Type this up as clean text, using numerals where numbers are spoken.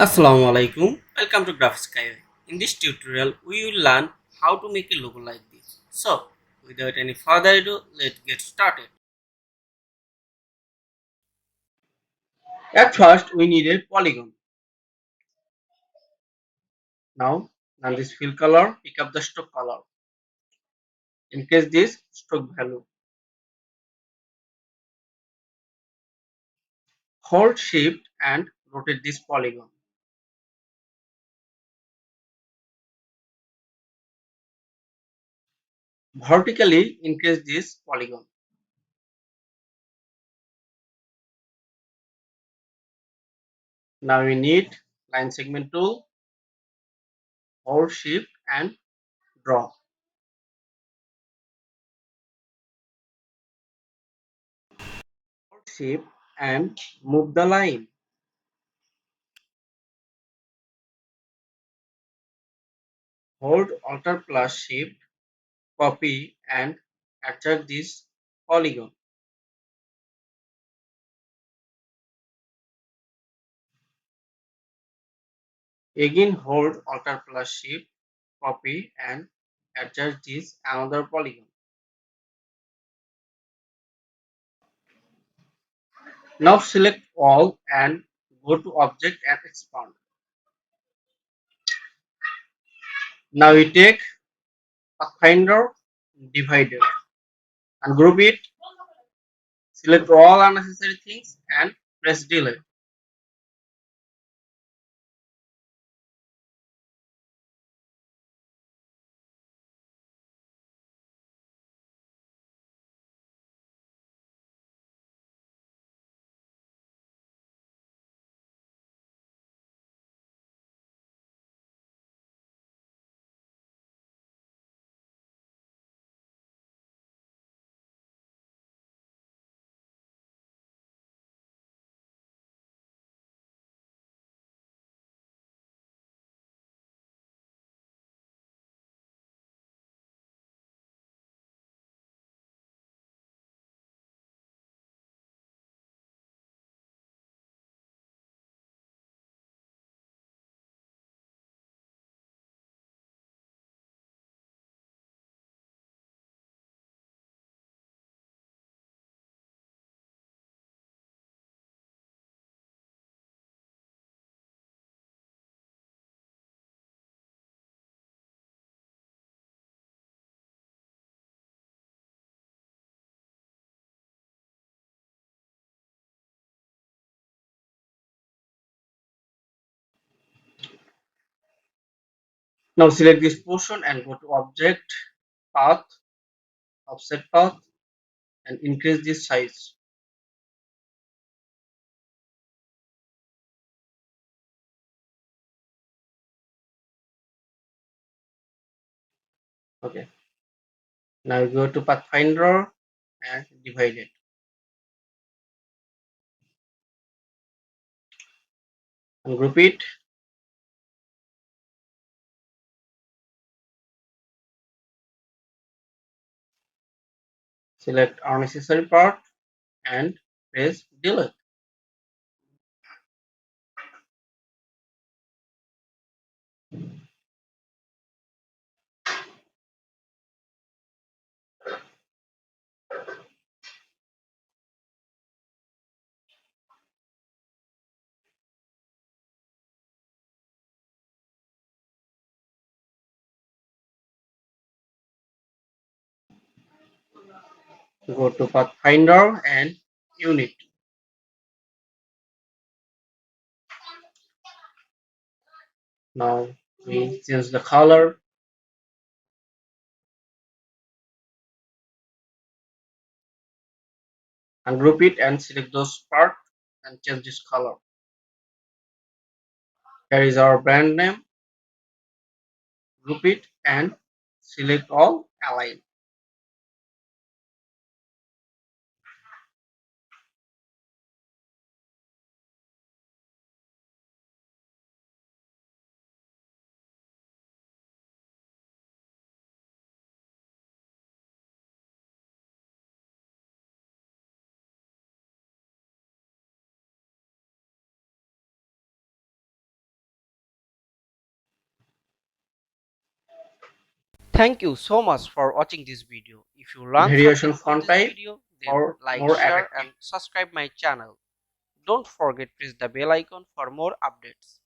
Assalamu alaikum. Welcome to Graphics Skyway. In this tutorial, we will learn how to make a logo like this. So, without any further ado, let's get started. At first, we need a polygon. Now, on this fill color, pick up the stroke color. Increase this stroke value. Hold shift and rotate this polygon. Vertically increase this polygon. Now we need line segment tool. Hold shift and draw. Hold shift and move the line. Hold Alt plus Shift, copy and adjust this polygon. Again hold Alt plus Shift, copy and adjust this another polygon. Now select all and go to object and expand. Now we take Pathfinder divider and group it, select all unnecessary things and press delete. Now select this portion and go to object, path, offset path and increase this size. Okay. Now we go to Pathfinder and divide it and group it. Select unnecessary part and press delete. Go to Pathfinder and unit. Now we change the color and group it and select those part and change this color. Here is our brand name. Group it and select all, align. Thank you so much for watching this video. If you learned variation something from font this type video, then or like, more share effective. and subscribe my channel. Don't forget press the bell icon for more updates.